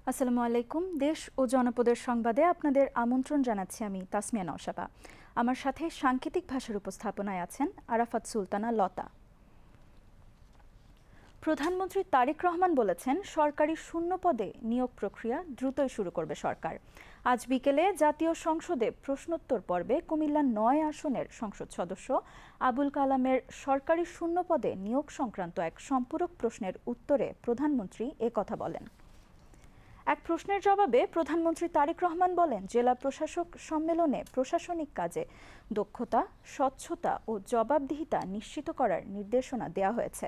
আসসালামু আলাইকুম। দেশ ও জনপদের সংবাদে আপনাদের আমন্ত্রণ জানাচ্ছি আমি তাসমিয়া নওশাবা। আমার সাথে সাংকেতিক ভাষার উপস্থাপনায় আছেন আরাফাত সুলতানা লতা। প্রধানমন্ত্রী তারেক রহমান বলেছেন, সরকারি শূন্য পদে নিয়োগ প্রক্রিয়া দ্রুতই শুরু করবে সরকার। আজ বিকেলে জাতীয় সংসদে প্রশ্নোত্তর পর্বে কুমিল্লা ৯ আসনের সংসদ সদস্য আবুল কালামের সরকারি শূন্য পদে নিয়োগ সংক্রান্ত এক সম্পূরক প্রশ্নের উত্তরে প্রধানমন্ত্রী একথা বলেন। এক প্রশ্নের জবাবে প্রধানমন্ত্রী তারেক রহমান বলেন, জেলা প্রশাসক সম্মেলনে প্রশাসনিক কাজে দক্ষতা, স্বচ্ছতা ও জবাবদিহিতা নিশ্চিত করার নির্দেশনা দেওয়া হয়েছে।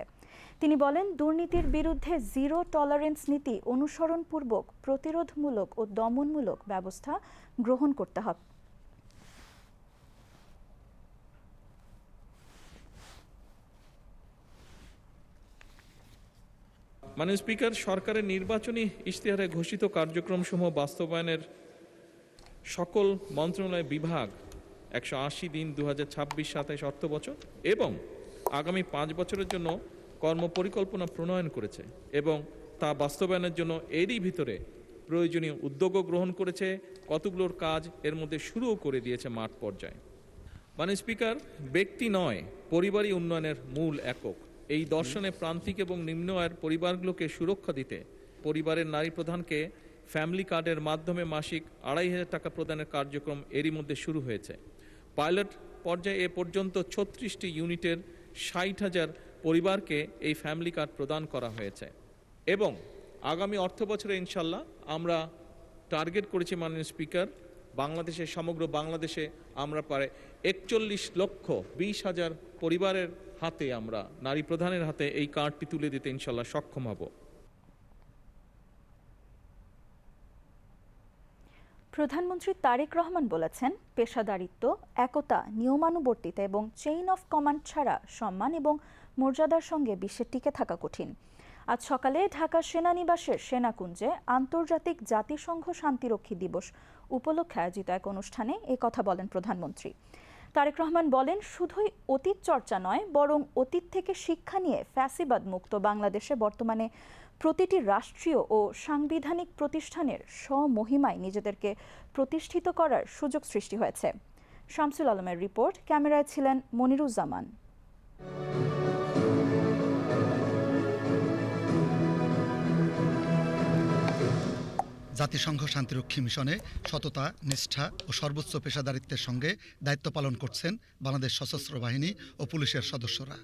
তিনি বলেন, দুর্নীতির বিরুদ্ধে জিরো টলারেন্স নীতি অনুসরণপূর্বক প্রতিরোধমূলক ও দমনমূলক ব্যবস্থা গ্রহণ করতে হবে। মাননীয় স্পিকার, সরকারের নির্বাচনী ইশতেহারে ঘোষিত কার্যক্রমসমূহ বাস্তবায়নের সকল মন্ত্রণালয় বিভাগ 180 দিন 2026-27 অর্থবছর এবং আগামী 5 বছরের জন্য কর্মপরিকল্পনা প্রণয়ন করেছে এবং তা বাস্তবায়নের জন্য এরই ভিতরে প্রয়োজনীয় উদ্যোগও গ্রহণ করেছে। কতগুলোর কাজ এর মধ্যে শুরুও করে দিয়েছে মাঠ পর্যায়ে। মাননীয় স্পিকার, ব্যক্তি নয়, পরিবারই উন্নয়নের মূল একক। এই দর্শনে প্রান্তিক এবং নিম্ন আয়ের পরিবারগুলোকে সুরক্ষা দিতে পরিবারের নারী প্রধানকে ফ্যামিলি কার্ডের মাধ্যমে মাসিক 2,500 টাকা প্রদানের কার্যক্রম এরই মধ্যে শুরু হয়েছে। পাইলট পর্যায়ে এ পর্যন্ত 36টি ইউনিটের 60,000 পরিবারকে এই ফ্যামিলি কার্ড প্রদান করা হয়েছে এবং আগামী অর্থবছরে ইনশাল্লাহ আমরা টার্গেট করেছি মাননীয় স্পিকার, বাংলাদেশে সমগ্র বাংলাদেশে আমরা প্রায় 41,20,000 পরিবারের হাতে, আমরা নারী প্রধানের হাতে এই কার্ডটি তুলে দিতে ইনশাল্লাহ সক্ষম হব। প্রধানমন্ত্রী তারেক রহমান বলেছেন, পেশাদারিত্ব, একতা, নিয়মানুবর্তিতা এবং চেইন অফ কমান্ড ছাড়া সম্মান এবং মর্যাদার সঙ্গে বিশ্বে টিকে থাকা কঠিন। আজ সকালে ঢাকা সেনানিবাসের সেনাকুঞ্জে আন্তর্জাতিক জাতিসংঘ শান্তিরক্ষী দিবস উপলক্ষে আয়োজিত এক অনুষ্ঠানে কথা বলেন প্রধানমন্ত্রী। তারেক রহমান বলেন, শুধুই অতীত চর্চা নয়, বরং অতীত থেকে শিক্ষা নিয়ে ফ্যাসিবাদ মুক্ত বাংলাদেশে বর্তমানে প্রতিটি রাষ্ট্রীয় ও সাংবিধানিক প্রতিষ্ঠানের স্বমহিমায় নিজেদেরকে প্রতিষ্ঠিত করার সুযোগ সৃষ্টি হয়েছে। শামসুল আলমের রিপোর্ট, ক্যামেরায় ছিলেন মনিরুজ্জামান। জাতিসংঘ শান্তিরক্ষী মিশনে সততা, নিষ্ঠা ও সর্বোচ্চ পেশাদারিত্বের সঙ্গে দায়িত্ব পালন করছেন বাংলাদেশ সশস্ত্র বাহিনী ও পুলিশের সদস্যরা।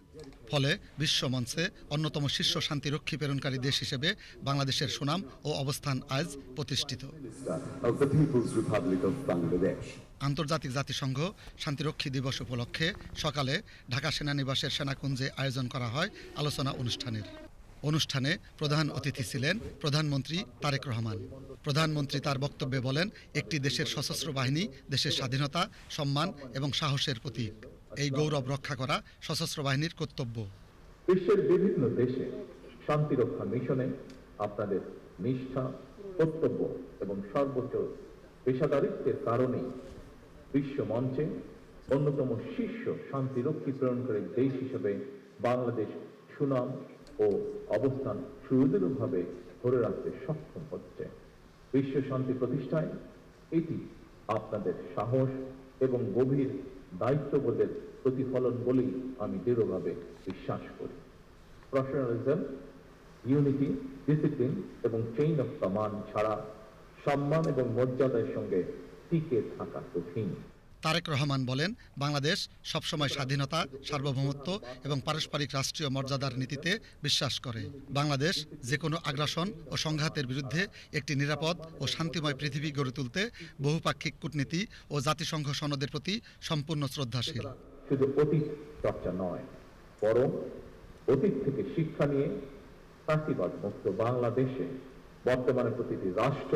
ফলে বিশ্বমঞ্চে অন্যতম শীর্ষ শান্তিরক্ষী প্রেরণকারী দেশ হিসেবে বাংলাদেশের সুনাম ও অবস্থান আজ প্রতিষ্ঠিত। আন্তর্জাতিক জাতিসংঘ শান্তিরক্ষী দিবস উপলক্ষে সকালে ঢাকা সেনানিবাসের সেনাকুঞ্জে আয়োজন করা হয় আলোচনা অনুষ্ঠানে প্রধান অতিথি ছিলেন প্রধানমন্ত্রী তারেক রহমান। প্রধানমন্ত্রী তার বক্তব্যে বলেন, একটি দেশের সশস্ত্র বাহিনী দেশের স্বাধীনতা, সম্মান এবং সাহসের প্রতীক। এই গৌরব রক্ষা করা সশস্ত্র বাহিনীর কর্তব্য। বিশ্বের বিভিন্ন দেশে শান্তিরক্ষা মিশনে আপনাদের নিষ্ঠা, কর্তব্য এবং সর্বোচ্চ পেশাদারিত্বের কারণেই বিশ্ব মঞ্চে অন্যতম শীর্ষ শান্তিরক্ষী প্রেরণকারী দেশ হিসেবে বাংলাদেশ সুনাম ও অবস্থান সুদৃঢ়ভাবে ধরে রাখতে সক্ষম হচ্ছে। বিশ্ব শান্তি প্রতিষ্ঠায় এটি আপনাদের সাহস এবং গভীর দায়িত্ববোধের প্রতিফলন বলেই আমি দৃঢ়ভাবে বিশ্বাস করি। প্রফেশনালিজম, ইউনিটি, ডিসিপ্লিন এবং চেইন অফ কমান্ড ছাড়া সম্মান এবং মর্যাদার সঙ্গে টিকে থাকা কঠিন। তারেক রহমান বলেন, বাংলাদেশ সবসময় স্বাধীনতা, সার্বভৌমত্ব এবং পারস্পরিক রাষ্ট্রীয় মর্যাদার নীতিতে বিশ্বাস করে। বাংলাদেশ যে কোনো আগ্রাসন ও সংঘাতের বিরুদ্ধে একটি নিরাপদ ও শান্তিময় পৃথিবী গড়ে তুলতে বহুপাক্ষিক কূটনীতি ও জাতিসংঘ সনদের প্রতি সম্পূর্ণ শ্রদ্ধাশীল। শুধু অতীত চর্চা নয়, বরং অতীত থেকে শিক্ষা নিয়ে ফ্যাসিবাদ মুক্ত বাংলাদেশে বর্তমানে প্রতিটি রাষ্ট্র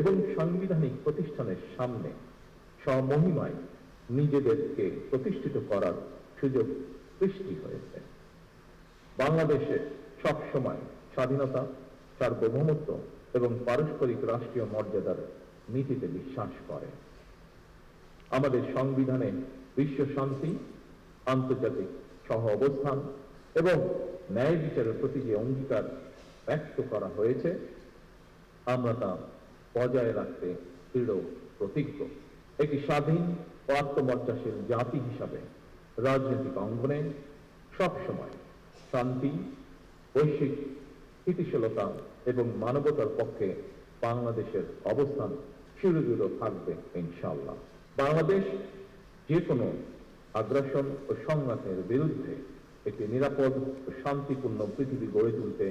এবং সাংবিধানিক প্রতিষ্ঠানের সামনে স্বমহিমায় নিজেদেরকে প্রতিষ্ঠিত করার সুযোগ সৃষ্টি হয়েছে। বাংলাদেশে সবসময় স্বাধীনতা, সার্বভৌমত্ব এবং পারস্পরিক রাষ্ট্রীয় মর্যাদার নীতিতে বিশ্বাস করে। আমাদের সংবিধানে বিশ্ব শান্তি, আন্তর্জাতিক সহ অবস্থান এবং ন্যায় বিচারের প্রতি যে অঙ্গীকার ব্যক্ত করা হয়েছে, আমরা তা বজায় রাখতে দৃঢ় প্রতিজ্ঞ। একটি স্বাধীন ও আত্মমর্যাশীল জাতি হিসাবে রাজনৈতিক অঙ্গনে সবসময় শান্তি, বৈশ্বিক স্থিতিশীলতা এবং মানবতার পক্ষে বাংলাদেশের অবস্থান চিরদৃঢ় থাকবে ইনশাআল্লাহ। বাংলাদেশ যে কোনো আগ্রাসন ও সংঘাতের বিরুদ্ধে একটি নিরাপদ ও শান্তিপূর্ণ পৃথিবী গড়ে তুলতে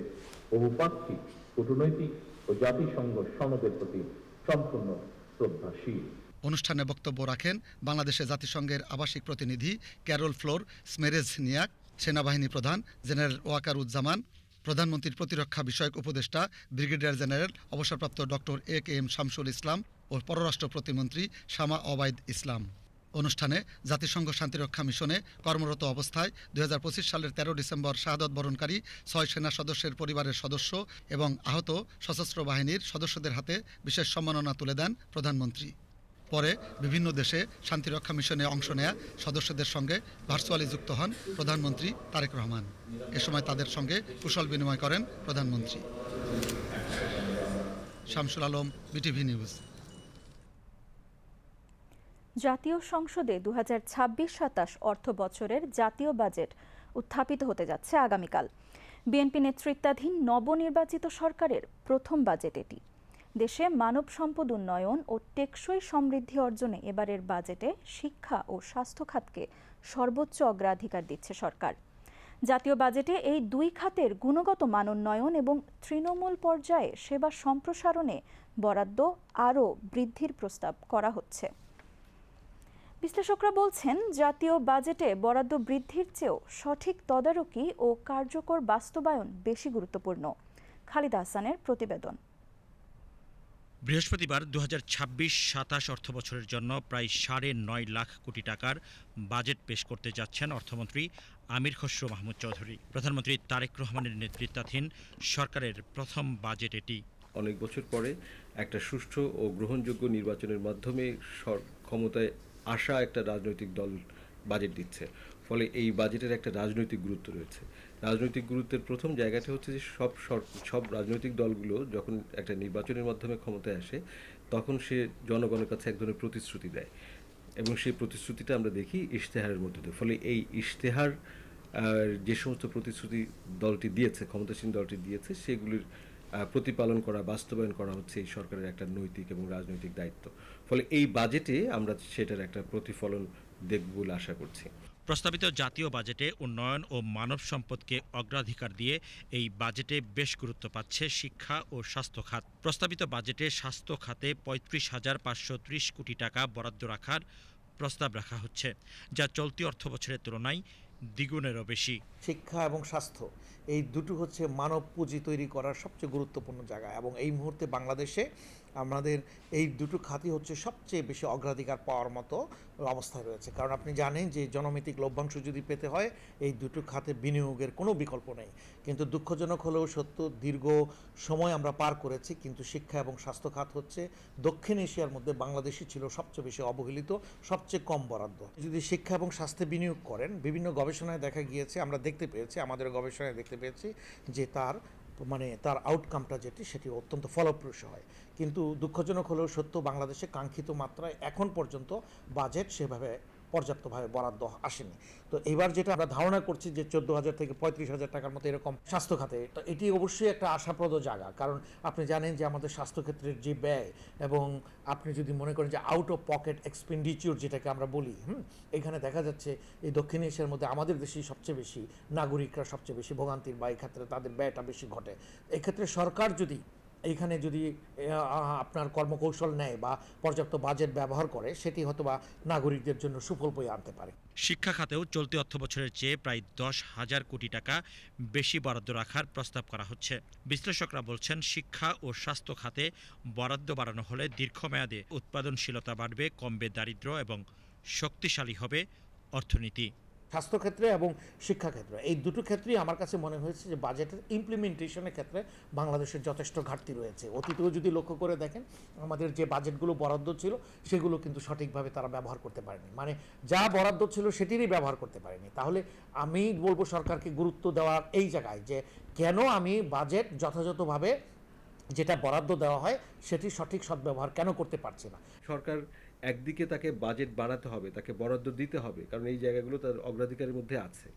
বহুপাক্ষিক কূটনৈতিক ও জাতিসংঘ সনদের প্রতি সম্পূর্ণ শ্রদ্ধাশীল। অনুষ্ঠানে বক্তব্য রাখেন বাংলাদেশে জাতিসংঘের আবাসিক প্রতিনিধি ক্যারল ফ্লোর স্মেরেজনিয়াক, সেনাবাহিনী প্রধান জেনারেল ওয়াকারুজ্জামান, প্রধানমন্ত্রীর প্রতিরক্ষা বিষয়ক উপদেষ্টা ব্রিগেডিয়ার জেনারেল অবসরপ্রাপ্ত ডক্টর AK-M শামসুল ইসলাম ও পররাষ্ট্র প্রতিমন্ত্রী শামা অবায়দ ইসলাম। অনুষ্ঠানে জাতিসংঘ শান্তিরক্ষা মিশনে কর্মরত অবস্থায় 2025 সালের 13 ডিসেম্বর শাহাদত বরণকারী 6 সেনা সদস্যের পরিবারের সদস্য এবং আহত সশস্ত্র বাহিনীর সদস্যদের হাতে বিশেষ সম্মাননা তুলে দেন প্রধানমন্ত্রী। পরে বিভিন্ন দেশে শান্তিরক্ষা মিশনে অংশ নেয়া সদস্যদের সঙ্গে ভার্চুয়ালি যুক্ত হন প্রধানমন্ত্রী তারেক রহমান। এ সময় তাদের সঙ্গে কুশল বিনিময় করেন প্রধানমন্ত্রী। Shamsul Alam, BTV news. জাতীয় সংসদে 2026-27 অর্থ বছরের জাতীয় বাজেট উত্থাপিত হতে যাচ্ছে আগামীকাল। বিএনপি নেতৃত্বাধীন নবনির্বাচিত সরকারের প্রথম বাজেট এটি। দেশে মানব সম্পদ উন্নয়ন ও টেকসই সমৃদ্ধি অর্জনে এবারের বাজেটে শিক্ষা ও স্বাস্থ্য খাতকে সর্বোচ্চ অগ্রাধিকার দিচ্ছে সরকার। জাতীয় বাজেটে এই দুই খাতের গুণগত মান উন্নয়ন এবং তৃণমূল পর্যায়ে সেবা সম্প্রসারণে বরাদ্দ আরও বৃদ্ধির প্রস্তাব করা হচ্ছে। বিশ্লেষকরা বলছেন, জাতীয় বাজেটে বরাদ্দ বৃদ্ধির চেয়েও সঠিক তদারকি ও কার্যকর বাস্তবায়ন বেশি গুরুত্বপূর্ণ। খালিদ হাসানের প্রতিবেদন। বৃহস্পতিবার 2026-27 অর্থবছরের জন্য প্রায় 9.5 লাখ কোটি টাকার বাজেট পেশ করতে যাচ্ছেন অর্থমন্ত্রী আমির খসরু মাহমুদ চৌধুরী। প্রধানমন্ত্রী তারেক রহমানের নেতৃত্বাধীন সরকারের প্রথম বাজেট এটি। অনেক বছর পরে একটা সুষ্ঠু ও গ্রহণযোগ্য নির্বাচনের মাধ্যমে ক্ষমতায় আসা একটা রাজনৈতিক দল বাজেট দিচ্ছে, ফলে এই বাজেটের একটা রাজনৈতিক গুরুত্ব রয়েছে। রাজনৈতিক গুরুত্বের প্রথম জায়গাটা হচ্ছে যে সব রাজনৈতিক দলগুলো যখন একটা নির্বাচনের মাধ্যমে ক্ষমতায় আসে তখন সে জনগণের কাছে এক ধরনের প্রতিশ্রুতি দেয়, এবং সেই প্রতিশ্রুতিটা আমরা দেখি ইশতেহারের মধ্যে দিয়ে। ফলে এই ইশতেহার যে সমস্ত প্রতিশ্রুতি দলটি দিয়েছে, ক্ষমতাসীন দলটি দিয়েছে, সেগুলির প্রতিপালন করা, বাস্তবায়ন করা হচ্ছে এই সরকারের একটা নৈতিক এবং রাজনৈতিক দায়িত্ব। ফলে এই বাজেটে আমরা সেটার একটা প্রতিফলন দেখব বলে আশা করছি। প্রস্তাবিত জাতীয় বাজেটে উন্নয়ন ও মানব সম্পদকে অগ্রাধিকার দিয়ে এই বাজেটে বেশ গুরুত্ব পাচ্ছে শিক্ষা ও স্বাস্থ্য খাত। প্রস্তাবিত বাজেটে স্বাস্থ্য খাতে 35,530 কোটি টাকা বরাদ্দ রাখার প্রস্তাব রাখা হচ্ছে, যা চলতি অর্থবছরের তুলনায় দ্বিগুণেরও বেশি। শিক্ষা এবং স্বাস্থ্য এই দুটো হচ্ছে মানব পুঁজি তৈরি করার সবচেয়ে গুরুত্বপূর্ণ জায়গা, এবং এই মুহূর্তে বাংলাদেশে আমাদের এই দুটো খাতই হচ্ছে সবচেয়ে বেশি অগ্রাধিকার পাওয়ার মতো অবস্থায় রয়েছে। কারণ আপনি জানেন যে জনমিতিক লভ্যাংশ যদি পেতে হয় এই দুটো খাতে বিনিয়োগের কোনো বিকল্প নেই। কিন্তু দুঃখজনক হলেও সত্য, দীর্ঘ সময় আমরা পার করেছি, কিন্তু শিক্ষা এবং স্বাস্থ্য খাত হচ্ছে দক্ষিণ এশিয়ার মধ্যে বাংলাদেশই ছিল সবচেয়ে বেশি অবহেলিত, সবচেয়ে কম বরাদ্দ। যদি শিক্ষা এবং স্বাস্থ্যে বিনিয়োগ করেন, বিভিন্ন গবেষণায় দেখা গিয়েছে, আমরা দেখতে পেয়েছি, আমাদের গবেষণায় দেখতে পেয়েছি যে তার আউটকামটা সেটি অত্যন্ত ফলপ্রসূ হয়। কিন্তু দুঃখজনক হলেও সত্য, বাংলাদেশে কাঙ্ক্ষিত মাত্রায় এখন পর্যন্ত বাজেট সেভাবে পর্যাপ্তভাবে বরাদ্দ আসেনি। তো এবার যেটা আমরা ধারণা করছি যে 14,000 থেকে 35,000 টাকার মতো এরকম স্বাস্থ্য খাতে, তো এটি অবশ্যই একটা আশাপ্রদ জায়গা। কারণ আপনি জানেন যে আমাদের স্বাস্থ্যক্ষেত্রের যে ব্যয়, এবং আপনি যদি মনে করেন যে আউট অফ পকেট এক্সপেন্ডিচার যেটাকে আমরা বলি, এখানে দেখা যাচ্ছে এই দক্ষিণ এশিয়ার মধ্যে আমাদের দেশেই সবচেয়ে বেশি নাগরিকরা সবচেয়ে বেশি ভোগান্তির, বা এই ক্ষেত্রে তাদের ব্যয়টা বেশি ঘটে। এক্ষেত্রে সরকার যদি এইখানে আপনার কর্মকৌশল নেয় বা পর্যাপ্ত বাজেট ব্যবহার করে, সেটি হয়তোবা নাগরিকদের জন্য সুফল বয়ে আনতে পারে। শিক্ষা খাতেও চলতি অর্থবছরের চেয়ে প্রায় 10,000 কোটি টাকা বেশি বরাদ্দ রাখার প্রস্তাব করা হচ্ছে। বিশ্লেষকরা বলছেন, শিক্ষা ও স্বাস্থ্য খাতে বরাদ্দ বাড়ানো হলে দীর্ঘমেয়াদে উৎপাদনশীলতা বাড়বে, কমবে দারিদ্র্য এবং শক্তিশালী হবে অর্থনীতি। স্বাস্থ্যক্ষেত্রে এবং শিক্ষাক্ষেত্রে এই দুটো ক্ষেত্রেই আমার কাছে মনে হয়েছে যে বাজেটের ইমপ্লিমেন্টেশনের ক্ষেত্রে বাংলাদেশের যথেষ্ট ঘাটতি রয়েছে। অতীতেও যদি লক্ষ্য করে দেখেন, আমাদের যে বাজেটগুলো বরাদ্দ ছিল সেগুলো কিন্তু সঠিকভাবে তারা ব্যবহার করতে পারেনি, মানে যা বরাদ্দ ছিল সেটিরই ব্যবহার করতে পারেনি। তাহলে আমি বলবো সরকারকে গুরুত্ব দেওয়ার এই জায়গায় যে কেন আমি বাজেট যথাযথভাবে যেটা বরাদ্দ দেওয়া হয় সেটি সঠিক সদ্ব্যবহার কেন করতে পারছে না। সরকার একদিকে তাকে বাজেট বাড়াতে হবে, তাকে বরাদ্দ দিতে হবে, কারণ এই জায়গাগুলো তার অগ্রাধিকারের মধ্যে আছে,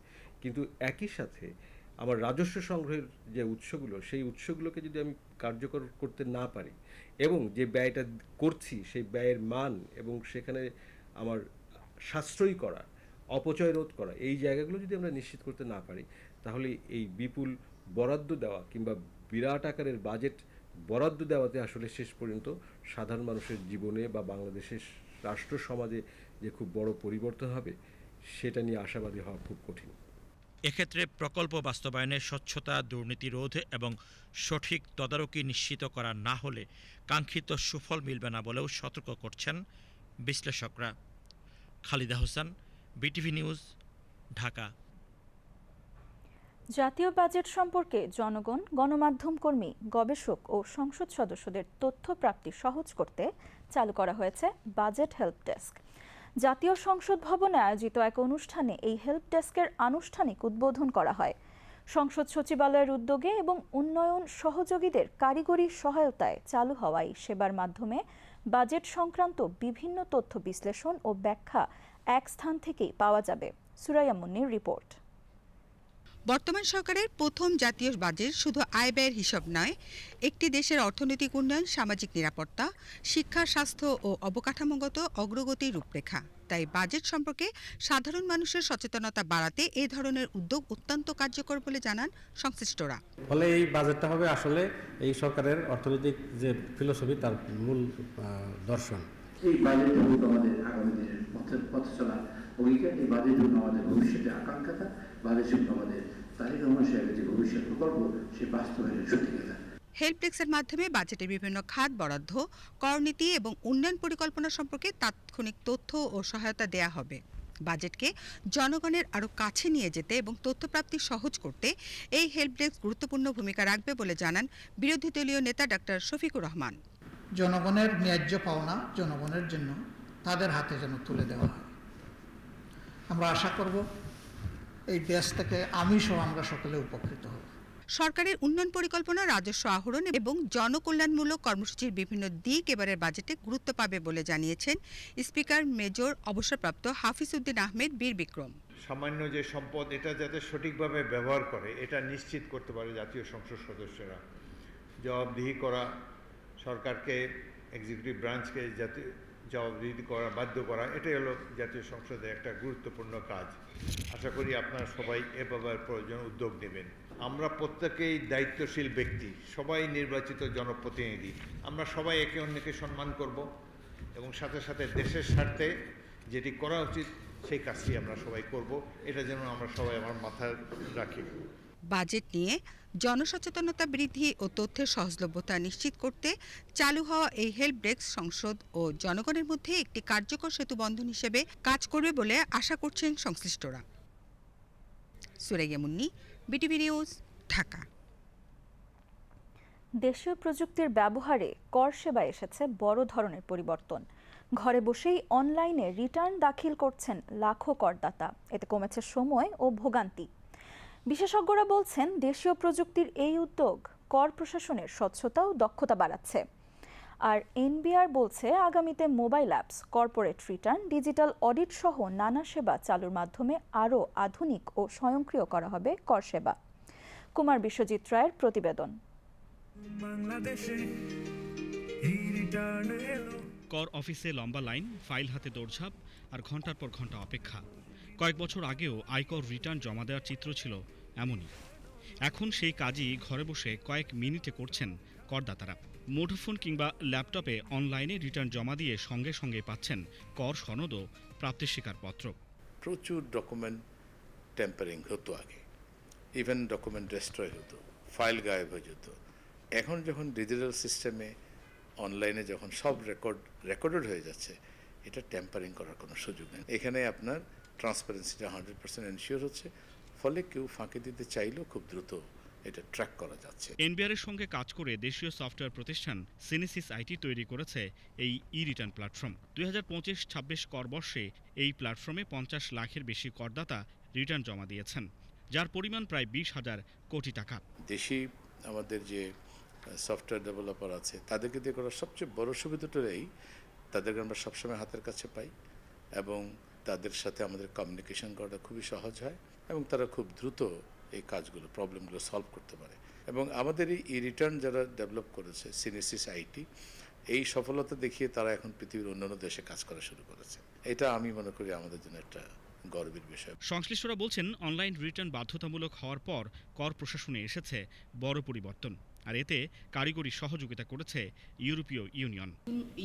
কিন্তু একই সাথে আমার রাজস্ব সংগ্রহের যে উৎসগুলো, সেই উৎসগুলোকে যদি আমি কার্যকর করতে না পারি এবং যে ব্যয়টা করছি সেই ব্যয়ের মান এবং সেখানে আমার সাশ্রয়ী করা, অপচয় রোধ করা, এই জায়গাগুলো যদি আমরা নিশ্চিত করতে না পারি, তাহলে এই বিপুল বরাদ্দ দেওয়া কিংবা বিরাট আকারের বাজেট বরাদ্দ দেওয়াতে আসলে শেষ পর্যন্ত সাধারণ মানুষের জীবনে বা বাংলাদেশের রাষ্ট্র সমাজে যে খুব বড় পরিবর্তন হবে, সেটা নিয়ে আশাবাদী হওয়া খুব কঠিন। এক্ষেত্রে প্রকল্প বাস্তবায়নে স্বচ্ছতা, দুর্নীতি রোধ এবং সঠিক তদারকি নিশ্চিত করা না হলে কাঙ্ক্ষিত সুফল মিলবে না বলেও সতর্ক করছেন বিশ্লেষকরা। Khalida Hossain, BTV news, Dhaka. জাতীয় বাজেট সম্পর্কে জনগণ, গণমাধ্যম কর্মী, গবেষক ও সংসদ সদস্যদের তথ্য প্রাপ্তি সহজ করতে চালু করা হয়েছে বাজেট হেল্প ডেস্ক। জাতীয় সংসদ ভবনে আয়োজিত এক অনুষ্ঠানে এই হেল্প ডেস্কের আনুষ্ঠানিক উদ্বোধন করা হয়। সংসদ সচিবালয়ের উদ্যোগে এবং উন্নয়ন সহযোগীদের কারিগরি সহায়তায় চালু হওয়া এই সেবার মাধ্যমে বাজেট সংক্রান্ত বিভিন্ন তথ্য বিশ্লেষণ ও ব্যাখ্যা এক স্থান থেকেই পাওয়া যাবে। সুরাইয়া মুন্নির রিপোর্ট। বর্তমান সরকারের প্রথম জাতীয় বাজেট শুধু আয় ব্যয়ের হিসাব নয়, একটি দেশের অর্থনৈতিক উন্নয়ন, সামাজিক নিরাপত্তা, শিক্ষা, স্বাস্থ্য ও অবকাঠামোগত অগ্রগতির রূপরেখা। তাই বাজেট সম্পর্কে সাধারণ মানুষের সচেতনতা বাড়াতে এ ধরনের উদ্যোগ অত্যন্ত কার্যকর বলে জানান সংশ্লিষ্টরা। ফলে এই বাজেটটা হবে আসলে এই সরকারের অর্থনৈতিক যে ফিলোসফি তার মূল দর্শন। এই বাজেট আমাদের আগামী দিনের পথ চলা অঙ্গীকার, এই বাজেট আমাদের ভবিষ্যতের আকাঙ্ক্ষা, বাজেট আমাদের তারেক রহমান সাহেবের যে ভবিষ্যৎ প্রকল্প সে বাস্তবায়নের সত্যিকার। হেল্প ডেস্কের মাধ্যমে বাজেটের বিভিন্ন খাত বরাদ্দ, করনীতি এবং উন্নয়ন পরিকল্পনা সম্পর্কে তাৎক্ষণিক তথ্য ও সহায়তা দেয়া হবে। বাজেটকে জনগণের আরও কাছে নিয়ে যেতে এবং তথ্যপ্রাপ্তি সহজ করতে এই হেল্প ডেস্ক গুরুত্বপূর্ণ ভূমিকা রাখবে বলে জানান বিরোধী দলীয় নেতা ডাক্তার শফিকুর রহমান। জনগণের ন্যায্য পাওনা জনগণের জন্য তাদের হাতে যেন তুলে দেওয়া হয়। আমরা আশা করব এই দেশ থেকে আমি সহ আমরা সকলে উপকৃত হব। সরকারের উন্নয়ন পরিকল্পনা, রাজস্ব আহরণ এবং জনকল্যাণমূলক কর্মসূচির বিভিন্ন দিক এবারের বাজেটে গুরুত্ব পাবে বলে জানিয়েছেন স্পিকার মেজর অবসরপ্রাপ্ত হাফিজ উদ্দিন আহমেদ বীর বিক্রম। সামান্য যে সম্পদ, এটা যাতে সঠিকভাবে ব্যবহার করে এটা নিশ্চিত করতে পারে জাতীয় সংসদ সদস্যরা। জবাবদিহি করা, সরকারকে, এক্সিকিউটিভ ব্রাঞ্চকে জবাবদিহি করা, বাধ্য করা, এটাই হলো জাতীয় সংসদের একটা গুরুত্বপূর্ণ কাজ। আশা করি আপনারা সবাই এ ব্যাপারে প্রয়োজন উদ্যোগ নেবেন। আমরা প্রত্যেকেই দায়িত্বশীল ব্যক্তি, সবাই নির্বাচিত জনপ্রতিনিধি। আমরা সবাই একে অন্যকে সম্মান করব এবং সাথে সাথে দেশের স্বার্থে যেটি করা উচিত সেই কাজটি আমরা সবাই করব। এটা যেন আমরা সবাই আমার মাথায় রাখি। বাজেট নিয়ে জনসচেতনতা বৃদ্ধি ও তথ্যের সহজলভ্যতা নিশ্চিত করতে চালু হওয়া এই হেল্প ডেস্ক সংসদ ও জনগণের মধ্যে একটি কার্যকর সেতুবন্ধন হিসেবে কাজ করবে বলে আশা করছেন সংশ্লিষ্টরা। Suraiya Munni, BTV news, Dhaka. দেশীয় প্রযুক্তির ব্যবহারে কর সেবায় এসেছে বড় ধরনের পরিবর্তন। ঘরে বসেই অনলাইনে রিটার্ন দাখিল করছেন লাখো করদাতা। এতে কমেছে সময় ও ভোগান্তি। বিশেষজ্ঞরা বলছেন, দেশীয় প্রযুক্তির এই উদ্যোগ কর প্রশাসনের স্বচ্ছতা ও দক্ষতা বাড়াচ্ছে। আর এনবিআর বলছে, আগামীতে mobile apps, corporate return, digital audit সহ নানা সেবা চালুর মাধ্যমে আরও আধুনিক ও স্বয়ংক্রিয় করা হবে কর সেবা। কুমার বিশ্বজিৎ রায়ের প্রতিবেদন। কর অফিসে লম্বা লাইন, ফাইল হাতে দৌড়ঝাঁপ আর ঘন্টার পর ঘন্টা অপেক্ষা। কয়েক বছর আগেও আয়কর রিটার্ন জমা দেওয়ার চিত্র ছিল এমনই। এখন সেই কাজই ঘরে বসে কয়েক মিনিটে করছেন করদাতারা। মুঠোফোন কিংবা ল্যাপটপে অনলাইনে রিটার্ন জমা দিয়ে সঙ্গে সঙ্গে পাচ্ছেন কর সনদ ও প্রাপ্তির স্বীকারপত্র। প্রচুর ডকুমেন্ট টেম্পারিং হতো আগে, ইভেন ডকুমেন্ট ডেস্ট্রয় হতো, ফাইল গায়েব হয়ে যেত। এখন যখন ডিজিটাল সিস্টেমে অনলাইনে যখন সব রেকর্ডেড হয়ে যাচ্ছে, এটা টেম্পারিং করার কোনো সুযোগ নেই। এখানে আপনার ট্রান্সপারেন্সিটা 100% এনশিওর হচ্ছে, ফলে কেউ ফাঁকি দিতে চাইলেও খুব দ্রুত এটা ট্র্যাক করা যাচ্ছে। এনবিআর এর সঙ্গে কাজ করে দেশীয় সফটওয়্যার প্রতিষ্ঠান সিনেসিস আইটি তৈরি করেছে এই রিটার্ন প্ল্যাটফর্ম। 2025-26 কর বর্ষে এই প্ল্যাটফর্মে 50 লাখের বেশি করদাতা রিটার্ন জমা দিয়েছেন, যার পরিমাণ প্রায় 20,000 কোটি টাকা। দেশি আমাদের যে সফটওয়্যার ডেভেলপার আছে, তাদেরকে দিয়ে করার সবচেয়ে বড় সুবিধাটাই তাদেরকে আমরা সবসময় হাতের কাছে পাই এবং তাদের সাথে আমাদের কমিউনিকেশন করাটা খুবই সহজ হয় এবং তারা খুব দ্রুত এই কাজগুলো প্রবলেমগুলো সলভ করতে পারে। এবং আমাদের এই রিটার্ন যারা ডেভেলপ করেছে সিনেসিস আইটি, এই সফলতা দেখিয়ে তারা এখন পৃথিবীর অন্যান্য দেশে কাজ করা শুরু করেছে। এটা আমি মনে করি আমাদের জন্য একটা গর্বের বিষয়। সংশ্লিষ্টরা বলছেন, অনলাইন রিটার্ন বাধ্যতামূলক হওয়ার পর কর প্রশাসনে এসেছে বড় পরিবর্তন, আর এতে কারিগরি সহযোগিতা করেছে ইউরোপীয় ইউনিয়ন।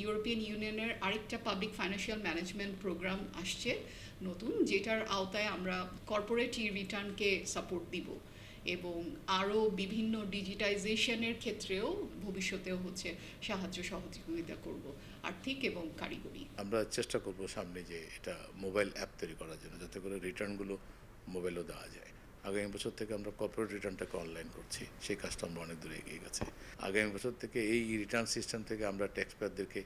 ইউরোপিয়ান ইউনিয়নের আরেকটা পাবলিক ফাইন্যান্সিয়াল ম্যানেজমেন্ট প্রোগ্রাম আসছে নতুন, যেটার আওতায় আমরা কর্পোরেট রিটার্নকে সাপোর্ট দিব এবং আরও বিভিন্ন ডিজিটাইজেশনের ক্ষেত্রেও ভবিষ্যতেও হচ্ছে সাহায্য সহযোগিতা করব, আর্থিক এবং কারিগরি। আমরা চেষ্টা করব সামনে যে এটা মোবাইল অ্যাপ তৈরি করার জন্য, যাতে করে রিটার্নগুলো মোবাইলেও দেওয়া যায়। আগামী বছর থেকে আমরা কর্পোরেট রিটার্নটাকে অনলাইন করছি, সেই কাজটা আমরা অনেক দূরে এগিয়ে গেছে। আগামী বছর থেকে এই রিটার্ন সিস্টেম থেকে আমরা ট্যাক্সপেয়ারদেরকে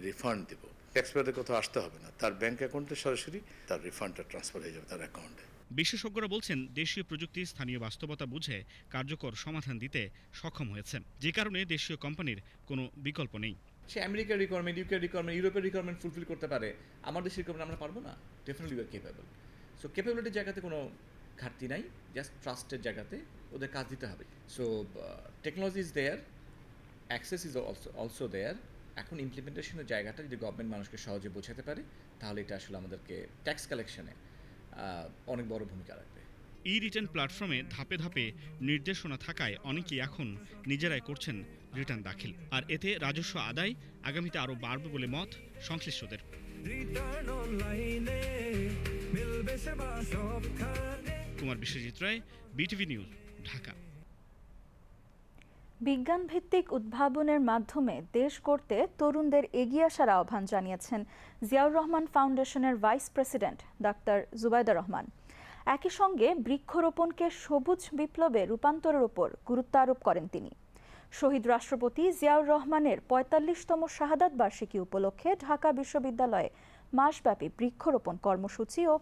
রিফান্ড দেব। ট্যাক্সপেয়ারদের কোথাও আসতে হবে না, তার ব্যাংক অ্যাকাউন্টে সরাসরি তার রিফান্ডটা ট্রান্সফার হয়ে যাবে তার অ্যাকাউন্টে। বিশেষজ্ঞরা বলছেন, দেশীয় প্রযুক্তি স্থানীয় বাস্তবতা বুঝে কার্যকর সমাধান দিতে সক্ষম হয়েছে, যে কারণে দেশীয় কোম্পানির কোনো বিকল্প নেই। সে আমেরিকার রিকোয়ারমেন্ট, ইউকে রিকোয়ারমেন্ট, ইউরোপের রিকোয়ারমেন্ট ফুলফিল করতে পারে, আমার দেশের রিকোয়ারমেন্ট আমরা পারবো না? Definitely we are capable. So কেপেবিলিটির জায়গাতে কোনো ঘাটতি নাই, জাস্ট ট্রাস্টের জায়গাতে ওদের কাজ দিতে হবে। So technology is there, access is also there. এখন ইমপ্লিমেন্টেশনের জায়গাটা যদি গভর্নমেন্ট মানুষকে সহজে বোঝাতে পারে, তাহলে এটা আসলে আমাদেরকে ট্যাক্স কালেকশনে অনেক বড় ভূমিকা রাখবে। ই রিটার্ন প্ল্যাটফর্মে ধাপে ধাপে নির্দেশনা থাকায় অনেকেই এখন নিজেরাই করছেন রিটার্ন দাখিল, আর এতে রাজস্ব আদায় আগামীতে আরও বাড়বে বলে মত সংশ্লিষ্টদের। কুমার বিশ্বজিৎ রায়, বিটিভি নিউজ, ঢাকা। বিজ্ঞান ভিত্তিক উদ্ভাবনের মাধ্যমে দেশ গড়তে তরুণদের এগিয়ে আসার আহ্বান জানিয়েছেন জিয়াউর রহমান ফাউন্ডেশনের ভাইস প্রেসিডেন্ট ডাক্তার জুবাইদা রহমান। একই সঙ্গে বৃক্ষরোপণকে সবুজ বিপ্লবে রূপান্তরের উপর গুরুত্ব আরোপ করেন তিনি। শহীদ রাষ্ট্রপতি জিয়াউর রহমানের ৪৫তম শাহাদাত বার্ষিকী উপলক্ষে ঢাকা বিশ্ববিদ্যালয়ে মাসব্যাপী বৃক্ষরোপণ কর্মসূচি ও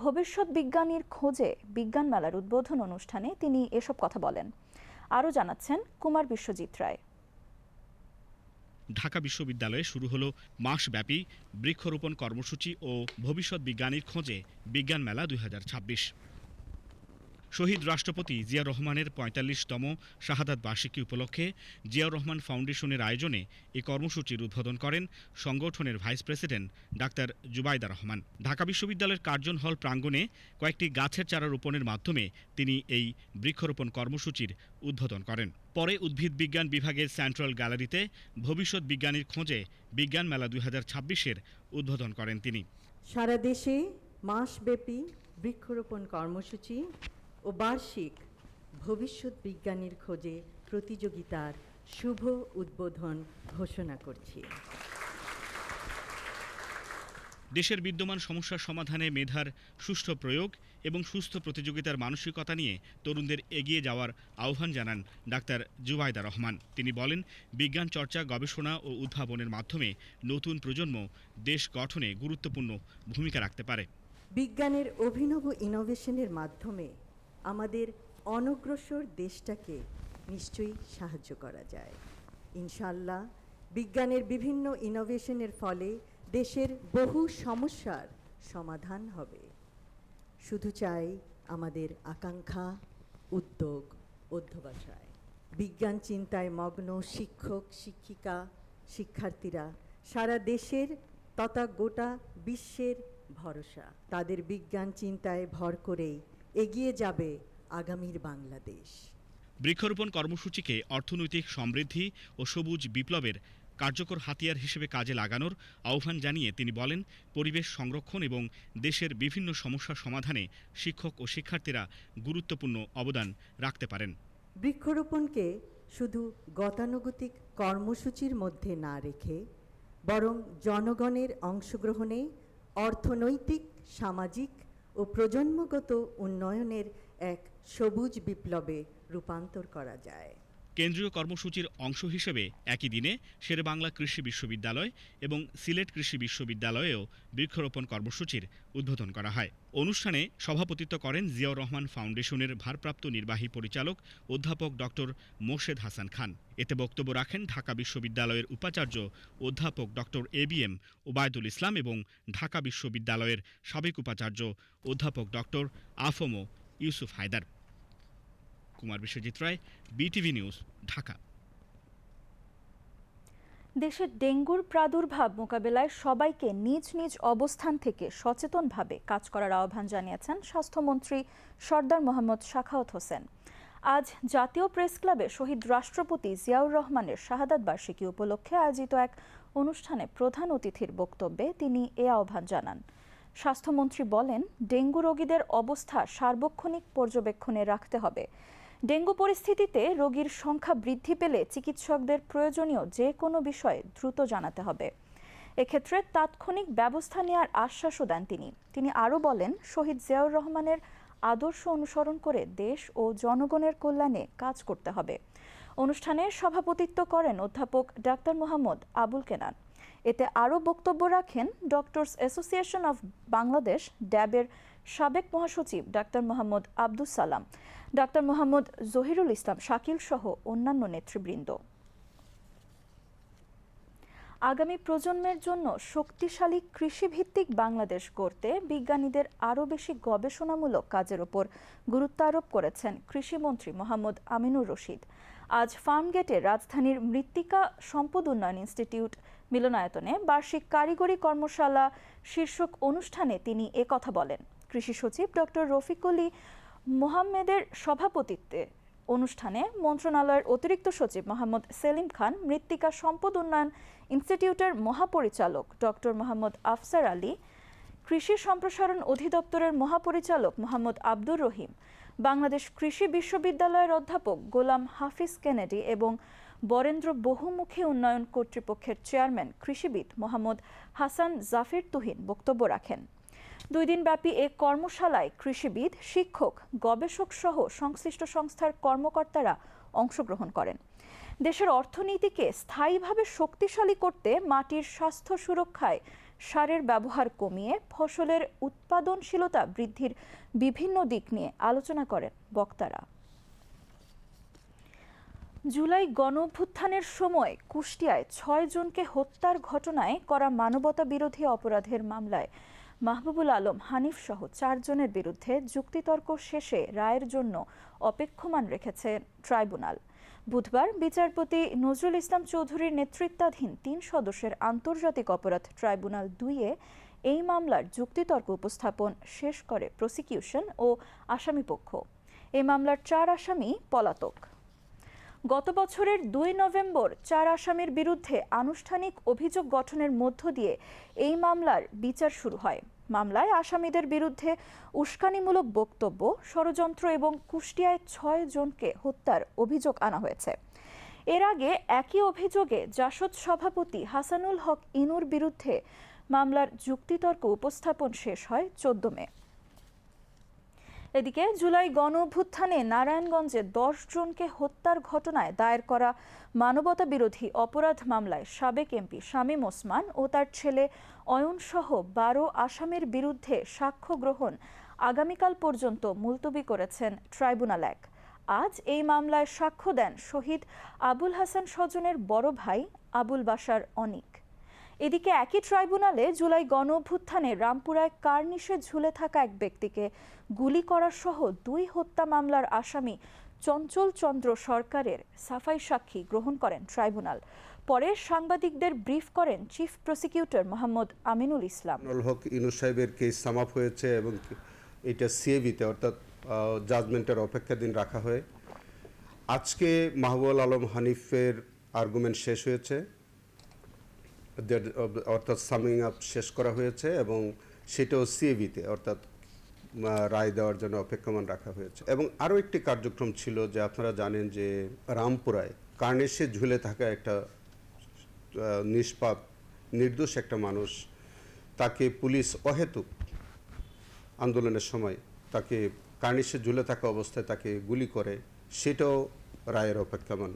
ভবিষ্যৎ বিজ্ঞানীর খোঁজে বিজ্ঞান মেলার উদ্বোধন অনুষ্ঠানে তিনি এসব কথা বলেন। আরও জানাচ্ছেন কুমার বিশ্বজিৎ রায়। ঢাকা বিশ্ববিদ্যালয়ে শুরু হলো মাসব্যাপী বৃক্ষরোপণ কর্মসূচি ও ভবিষ্যৎ বিজ্ঞানীর খোঁজে বিজ্ঞান মেলা ২০২৬। শহীদ রাষ্ট্রপতি জিয়াউর রহমানের ৪৫তম শাহাদাত বার্ষিকী উপলক্ষে জিয়াউর রহমান ফাউন্ডেশনের আয়োজনে এই কর্মসূচির উদ্বোধন করেন সংগঠনের ভাইস প্রেসিডেন্ট ডাক্তার জুবাইদা রহমান। ঢাকা বিশ্ববিদ্যালয়ের কার্জন হল প্রাঙ্গণে কয়েকটি গাছের চারা রোপণের মাধ্যমে তিনি এই বৃক্ষরোপণ কর্মসূচির উদ্বোধন করেন। পরে উদ্ভিদ বিজ্ঞান বিভাগের সেন্ট্রাল গ্যালারিতে ভবিষ্যৎ বিজ্ঞানীর খোঁজে বিজ্ঞান মেলা ২০২৬-এর উদ্বোধন করেন তিনি। সারা দেশে মাসব্যাপী বৃক্ষরোপণ কর্মসূচি ও বার্ষিক ভবিষ্যৎ বিজ্ঞানীর খোঁজে প্রতিযোগিতার শুভ উদ্বোধন ঘোষণা করছি। দেশের বিদ্যমান সমস্যার সমাধানে মেধার সুষ্ঠু প্রয়োগ এবং সুস্থ প্রতিযোগিতার মানসিকতা নিয়ে তরুণদের এগিয়ে যাওয়ার আহ্বান জানান ডাক্তার জুবাইদা রহমান। তিনি বলেন, বিজ্ঞান চর্চা, গবেষণা ও উদ্ভাবনের মাধ্যমে নতুন প্রজন্ম দেশ গঠনে গুরুত্বপূর্ণ ভূমিকা রাখতে পারে। বিজ্ঞানের অভিনব ইনোভেশনের মাধ্যমে আমাদের অনগ্রসর দেশটাকে নিশ্চয়ই সাহায্য করা যায়। ইনশাআল্লাহ বিজ্ঞানের বিভিন্ন ইনোভেশনের ফলে দেশের বহু সমস্যার সমাধান হবে। শুধু চাই আমাদের আকাঙ্ক্ষা, উদ্যোগ, অধ্যবসায়। বিজ্ঞান চিন্তায় মগ্ন শিক্ষক, শিক্ষিকা, শিক্ষার্থীরা সারা দেশের তথা গোটা বিশ্বের ভরসা। তাদের বিজ্ঞান চিন্তায় ভর করেই এগিয়ে যাবে আগামীর বাংলাদেশ। বৃক্ষরোপণ কর্মসূচিকে অর্থনৈতিক সমৃদ্ধি ও সবুজ বিপ্লবের কার্যকর হাতিয়ার হিসেবে কাজে লাগানোর আহ্বান জানিয়ে তিনি বলেন, পরিবেশ সংরক্ষণ এবং দেশের বিভিন্ন সমস্যা সমাধানে শিক্ষক ও শিক্ষার্থীরা গুরুত্বপূর্ণ অবদান রাখতে পারেন। বৃক্ষরোপণকে শুধু গতানুগতিক কর্মসূচির মধ্যে না রেখে বরং জনগণের অংশগ্রহণে অর্থনৈতিক, সামাজিক ও প্রজন্মগত উন্নয়নের এক সবুজ বিপ্লবে রূপান্তর করা যায়। কেন্দ্রীয় কর্মসূচির অংশ হিসেবে একই দিনে শেরেবাংলা কৃষি বিশ্ববিদ্যালয় এবং সিলেট কৃষি বিশ্ববিদ্যালয়েও বৃক্ষরোপণ কর্মসূচির উদ্বোধন করা হয়। অনুষ্ঠানে সভাপতিত্ব করেন জিয়াউর রহমান ফাউন্ডেশনের ভারপ্রাপ্ত নির্বাহী পরিচালক অধ্যাপক ডক্টর মোর্শেদ হাসান খান। এতে বক্তব্য রাখেন ঢাকা বিশ্ববিদ্যালয়ের উপাচার্য অধ্যাপক ডক্টর এবিএম ওবায়দুল ইসলাম এবং ঢাকা বিশ্ববিদ্যালয়ের সাবেক উপাচার্য অধ্যাপক ডক্টর আফমো ইউসুফ হায়দার। কুমার বিশ্বজিৎ রায়, বিটিভি নিউজ, ঢাকা। দেশে ডেঙ্গুর প্রাদুর্ভাব মোকাবেলায় সবাইকে নিজ নিজ অবস্থান থেকে সচেতনভাবে কাজ করার আহ্বান জানিয়েছেন স্বাস্থ্যমন্ত্রী সরদার মোহাম্মদ সাখাওয়াত হোসেন। আজ জাতীয় প্রেস ক্লাবে শহীদ রাষ্ট্রপতি জিয়াউর রহমানের শাহাদাত বার্ষিকী উপলক্ষে আয়োজিত এক অনুষ্ঠানে প্রধান অতিথির বক্তব্যে তিনি এ আহ্বান জানান। স্বাস্থ্যমন্ত্রী বলেন, ডেঙ্গু রোগীদের অবস্থা সার্বক্ষণিক পর্যবেক্ষণে রাখতে হবে। ডেঙ্গু পরিস্থিতিতে রোগীর সংখ্যা বৃদ্ধি পেলে চিকিৎসকদের প্রয়োজনীয় যে কোনো বিষয়ে দ্রুত জানাতে হবে। এক্ষেত্রে তাৎক্ষণিক ব্যবস্থা নেওয়ার আশ্বাসও দেন তিনি আরও বলেন, শহীদ জিয়াউর রহমানের আদর্শ অনুসরণ করে দেশ ও জনগণের কল্যাণে কাজ করতে হবে। অনুষ্ঠানে সভাপতিত্ব করেন অধ্যাপক ডাক্তার মোহাম্মদ আবুল কেনান। এতে আরও বক্তব্য রাখেন ডক্টরস অ্যাসোসিয়েশন অব বাংলাদেশ ড্যাবের সাবেক মহাসচিব ডাক্তার মোহাম্মদ আব্দুস সালাম, ডাক্তার মোহাম্মদ জহিরুল ইসলাম শাকিল সহ অন্যান্য নেতৃবৃন্দ। আগামী প্রজন্মের জন্য শক্তিশালী কৃষিভিত্তিক বাংলাদেশ গড়তে বিজ্ঞানীদের আরও বেশি গবেষণামূলক কাজের উপর গুরুত্ব আরোপ করেছেন কৃষিমন্ত্রী মোহাম্মদ আমিনুর রশিদ। আজ ফার্মগেটে রাজধানীর মৃত্তিকা সম্পদ উন্নয়ন ইনস্টিটিউট মিলনায়তনে বার্ষিক কারিগরি কর্মশালা শীর্ষক অনুষ্ঠানে তিনি একথা বলেন। কৃষি সচিব ডক্টর রফিকুল মোহাম্মেদের সভাপতিত্বে অনুষ্ঠানে মন্ত্রণালয়ের অতিরিক্ত সচিব মোহাম্মদ সেলিম খান, মৃত্তিকা সম্পদ উন্নয়ন ইনস্টিটিউটের মহাপরিচালক ডক্টর মোহাম্মদ আফসার আলী, কৃষি সম্প্রসারণ অধিদপ্তরের মহাপরিচালক মোহাম্মদ আব্দুর রহিম, বাংলাদেশ কৃষি বিশ্ববিদ্যালয়ের অধ্যাপক গোলাম হাফিজ কেনেডি এবং বরেন্দ্র বহুমুখী উন্নয়ন কর্তৃপক্ষের চেয়ারম্যান কৃষিবিদ মোহাম্মদ হাসান জাফির তুহিন বক্তব্য রাখেন। 2 দিনব্যাপী এ কর্মশালায় কৃষিবিদ, শিক্ষক, গবেষক সহ সংশ্লিষ্ট সংস্থার কর্মকর্তারা অংশগ্রহণ করেন। দেশের অর্থনীতিকে স্থায়ীভাবে শক্তিশালী করতে মাটির স্বাস্থ্য সুরক্ষায় সারের ব্যবহার কমিয়ে ফসলের উৎপাদনশীলতা বৃদ্ধির বিভিন্ন দিক নিয়ে আলোচনা করেন বক্তারা। জুলাই গণঅভ্যুত্থানের সময় কুষ্টিয়ায় 6 জনকে হত্যার ঘটনায় করা মানবতা বিরোধী অপরাধের মামলায় মাহবুবুল আলম হানিফ সহ 4 জনের বিরুদ্ধে যুক্তিতর্ক শেষে রায়ের জন্য অপেক্ষমান রেখেছে ট্রাইব্যুনাল। বুধবার বিচারপতি নজরুল ইসলাম চৌধুরীর নেতৃত্বাধীন 3 সদস্যের আন্তর্জাতিক অপরাধ ট্রাইব্যুনাল 2-এ এই মামলার যুক্তিতর্ক উপস্থাপন শেষ করে প্রসিকিউশন ও আসামিপক্ষ। এই মামলার 4 আসামি পলাতক। গত বছরের 2 নভেম্বর 4 আসামির বিরুদ্ধে আনুষ্ঠানিক অভিযোগ গঠনের মধ্য দিয়ে এই মামলার বিচার শুরু হয়। মামলায় আসামিদের বিরুদ্ধে উস্কানিমূলক বক্তব্য, ষড়যন্ত্র এবং কুষ্টিয়ায় 6 জনকে হত্যার অভিযোগ আনা হয়েছে। এর আগে একই অভিযোগে জাসদ সভাপতি হাসানুল হক ইনুর বিরুদ্ধে মামলার যুক্তিতর্ক উপস্থাপন শেষ হয় 14 মে। এদিকে জুলাই গণঅভ্যুত্থানে নারায়ণগঞ্জে 10 জনকে হত্যার ঘটনায় দায়ের করা মানবতা বিরোধী অপরাধ মামলায় সাবেক এমপি শামীম ওসমান ও তার ছেলে অয়ন সহ 12 আসামির বিরুদ্ধে সাক্ষ্য গ্রহণ আগামীকাল পর্যন্ত মুলতবি করেছেন ট্রাইব্যুনাল 1। আজ এই মামলায় সাক্ষ্য দেন শহীদ আবুল হাসান স্বজনের বড় ভাই আবুল বাশার অনিক। এদিকে একই ট্রাইব্যুনালে জুলাই গণঅভ্যুত্থানে রামপুরায় কার্নিশে ঝুলে থাকা এক ব্যক্তিকে গুলি করা সহ 2 হত্যা মামলার আসামি চঞ্চল চন্দ্র সরকারের সাফাই সাক্ষী গ্রহণ করেন ট্রাইব্যুনাল। পরে সাংবাদিকদের ব্রিফ করেন চিফ প্রসিকিউটর মোহাম্মদ আমিনুল ইসলাম। হক ইনু সাহেবের কেস সাম আপ হয়েছে এবং এটা সিএবিতে অর্থাৎ জাজমেন্টের অপেক্ষাধীন রাখা হয়। আজকে মাহবুবুল আলম হানিফের আর্গুমেন্ট শেষ হয়েছে, অর্থাৎ সামিং আপ শেষ করা হয়েছে এবং সেটাও সিএবিতে অর্থাৎ রায় দেওয়ার জন্য অপেক্ষমান রাখা হয়েছে। এবং আরও একটি কার্যক্রম ছিল যে আপনারা জানেন যে রামপুরায় কার্নিশে ঝুলে থাকা একটা নিষ্পাপ নির্দোষ একটা মানুষ, তাকে পুলিশ অহেতুক আন্দোলনের সময় তাকে কার্নিশে ঝুলে থাকা অবস্থায় তাকে গুলি করে, সেটাও রায়ের অপেক্ষমান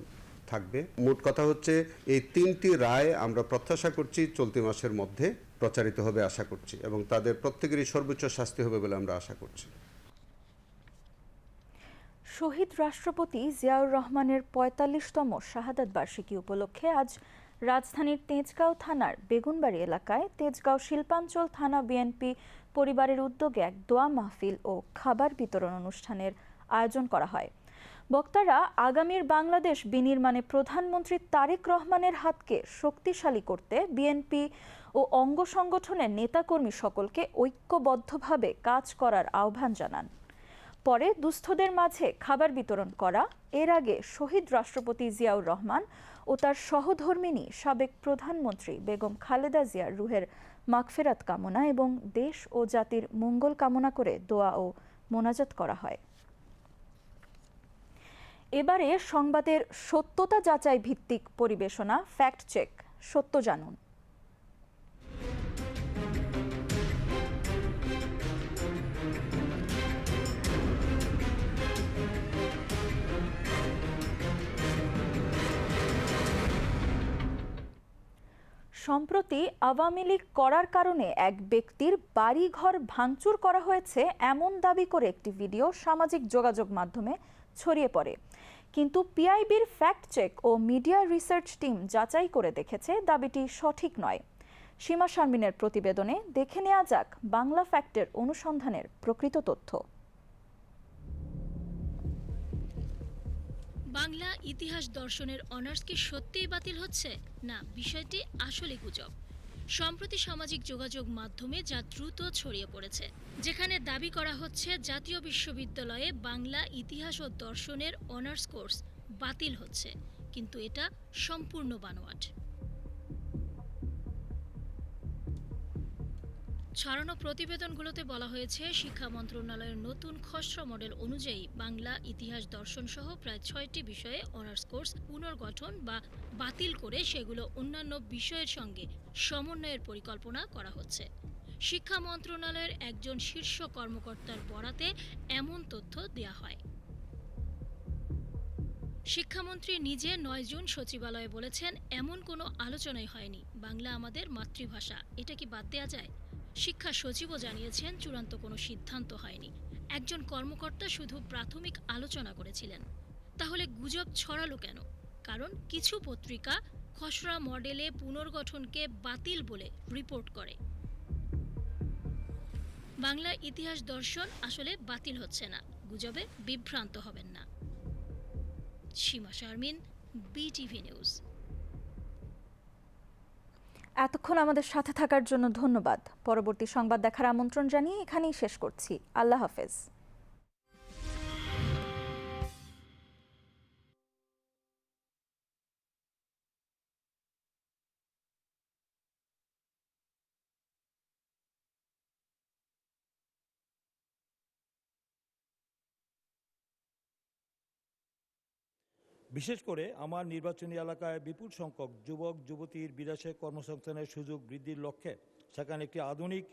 থাকবে। মোট কথা হচ্ছে এই 3টি রায় আমরা প্রত্যাশা করছি চলতি মাসের মধ্যে প্রচারিত হবে আশা করছি, এবং তাদের প্রত্যেকেরই সর্বোচ্চ শাস্তি হবে বলে আমরা আশা করছি। শহীদ রাষ্ট্রপতি জিয়াউর রহমানের ৪৫তম শাহাদাত বার্ষিকী উপলক্ষে আজ রাজধানীর তেজগাঁও থানার বেগুনবাড়ি এলাকায় তেজগাঁও শিল্পাঞ্চল থানা বিএনপি পরিবারের উদ্যোগে এক দোয়া মাহফিল ও খাবার বিতরণ অনুষ্ঠানের আয়োজন করা হয়। বক্তারা আগামীর বাংলাদেশ বিনির্মাণে প্রধানমন্ত্রী তারেক রহমানের হাতকে শক্তিশালী করতে বিএনপি ও অঙ্গ সংগঠনের নেতাকর্মী সকলকে ঐক্যবদ্ধভাবে কাজ করার আহ্বান জানান। পরে দুস্থদের মাঝে খাবার বিতরণ করা, এর আগে শহীদ রাষ্ট্রপতি জিয়াউর রহমান ও তার সহধর্মিণী সাবেক প্রধানমন্ত্রী বেগম খালেদা জিয়ার রুহের মাগফিরাত কামনা এবং দেশ ও জাতির মঙ্গল কামনা করে দোয়া ও মোনাজাত করা হয়। এবারে সংবাদের সত্যতা যাচাই ভিত্তিক পরিবেশনা ফ্যাক্ট চেক, সত্য জানুন। সম্প্রতি আওয়ামী লীগ করার কারণে এক ব্যক্তির বাড়িঘর ভাঙচুর করা হয়েছে এমন দাবি করে একটি ভিডিও সামাজিক যোগাযোগ মাধ্যমে ছড়িয়ে পড়ে। কিন্তু পিআইবির ফ্যাক্ট চেক ও মিডিয়া রিসার্চ টিম যাচাই করে দেখেছে দাবিটি সঠিক নয়। সীমা শারমিনের প্রতিবেদনে দেখে নেওয়া যাক বাংলা ফ্যাক্টের অনুসন্ধানের প্রকৃত তথ্য। বাংলা ইতিহাস দর্শনের অনার্স কি সত্যিই বাতিল হচ্ছে? না, বিষয়টি আসলে গুজব। সম্প্রতি সামাজিক যোগাযোগ মাধ্যমে যা দ্রুত ছড়িয়ে পড়েছে, যেখানে দাবি করা হচ্ছে জাতীয় বিশ্ববিদ্যালয়ে বাংলা ইতিহাস ও দর্শনের অনার্স কোর্স বাতিল হচ্ছে, কিন্তু এটা সম্পূর্ণ বানোয়াট। ছড়ানো প্রতিবেদনগুলোতে বলা হয়েছে শিক্ষা মন্ত্রণালয়ের নতুন খসড়া মডেল অনুযায়ী বাংলা ইতিহাস দর্শন সহ প্রায় ৬টি বিষয়ে অনার্স কোর্স পুনর্গঠন বা বাতিল করে সেগুলো অন্যান্য বিষয়ের সঙ্গে সমন্বয়ের পরিকল্পনা করা হচ্ছে। শিক্ষা মন্ত্রণালয়ের একজন শীর্ষ কর্মকর্তার বরাতে এমন তথ্য দেয়া হয়। শিক্ষামন্ত্রী নিজে ৯ জুন সচিবালয়ে বলেছেন, এমন কোনো আলোচনাই হয়নি, বাংলা আমাদের মাতৃভাষা, এটা কি বাদ দেওয়া যায়? শিক্ষা সচিবও জানিয়েছেন চূড়ান্ত কোনো সিদ্ধান্ত হয়নি, একজন কর্মকর্তা শুধু প্রাথমিক আলোচনা করেছিলেন। তাহলে গুজব ছড়ালো কেন? কারণ কিছু পত্রিকা খসড়া মডেলে পুনর্গঠনকে বাতিল বলে রিপোর্ট করে। বাংলা ইতিহাস দর্শন আসলে বাতিল হচ্ছে না, গুজবে বিভ্রান্ত হবেন না। সীমা শারমিন, বিটিভি নিউজ। এতক্ষণ আমাদের সাথে থাকার জন্য ধন্যবাদ। পরবর্তী সংবাদ দেখার আমন্ত্রণ জানিয়ে এখানেই শেষ করছি। আল্লাহ হাফেজ। বিশেষ করে আমার নির্বাচনী এলাকায় বিপুল সংখ্যক যুবক যুবতীর বিদেশে কর্মসংস্থানের সুযোগ বৃদ্ধির লক্ষ্যে সেখানে একটি আধুনিক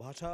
ভাষা